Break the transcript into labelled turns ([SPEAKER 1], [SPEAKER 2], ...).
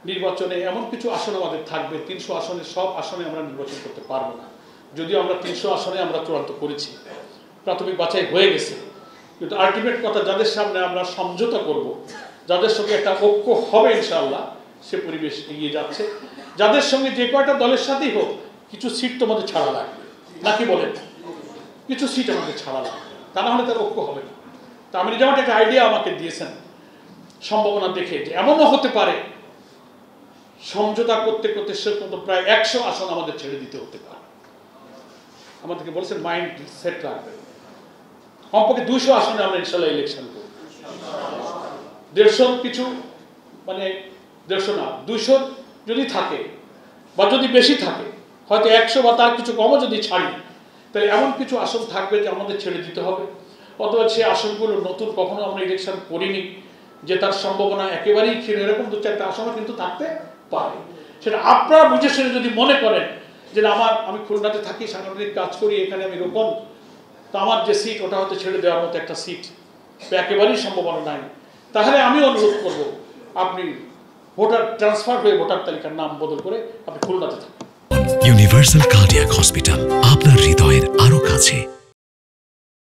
[SPEAKER 1] নির্বাচনে এমন কিছু আসন আমাদের থাকবে, 300 আসনের সব আসনে আমরা নির্বাচন করতে পারবো না। যদিও আমরা 300 আসনে আমরা চূড়ান্ত করেছি, প্রাথমিক বাছাই হয়ে গেছে, কিন্তু আলটিমেট কথা যাদের সামনে আমরা সমঝোতা করব, যাদের সঙ্গে একটা ঐক্য হবে ইনশাআল্লাহ, সে পরিবেশ এগিয়ে যাচ্ছে। যাদের সঙ্গে যে কয়টা দলের সাথেই হোক, কিছু সিট তোমাদের ছাড়া লাগবে, নাকি বলেন? কিছু সিট আমাদের ছাড়া লাগবে, তা না হলে তার ঐক্য হবে না। তা আমি যেমন একটা আইডিয়া আমাকে দিয়েছেন সম্ভাবনা দেখে, যে এমনও হতে পারে সমঝোতা করতে করতে শেষ পর্যন্ত প্রায় 100 আসন আমাদের ছেড়ে দিতে হতে পারে। আমাদেরকে বলছেন মাইন্ড সেট রাখবেন, কমপক্ষে 200 আসনে আমরা ইনশাল্লাহ ইলেকশন করব। 150 কিছু, মানে 150 না, 200 যদি থাকে বা যদি বেশি থাকে, হয়তো 100 বা তার কিছু কমও যদি ছাড়ি, তাহলে এমন কিছু আসন থাকবে যে আমাদের ছেড়ে দিতে হবে। অথবা সেই আসনগুলো নতুন কখনো আমরা ইলেকশন করিনি, যে তার সম্ভাবনা একেবারেই ক্ষীণ, এরকম 2-4টা আসনও কিন্তু থাকতে পারে। সেটা আপনারা বুঝে শুনে যদি মনে করেন যে আমি খুলনাতে থাকি, সাংগঠনিক কাজ করি, এখানে আমি রোপণ, তো আমার যে সিট ওটা হয়তো ছেড়ে দেওয়ার মতো একটা সিট একেবারেই সম্ভাবনা নাই, তাহলে আমি অনুরোধ করব আপনি ভোটার ট্রান্সফার হয়ে ভোটার তালিকার নাম বদল করে আপনি খুলনাতে থাকুন।
[SPEAKER 2] ইউনিভার্সাল কার্ডিয়াক হসপিটাল, আপনার হৃদয়ের আরো কাছে।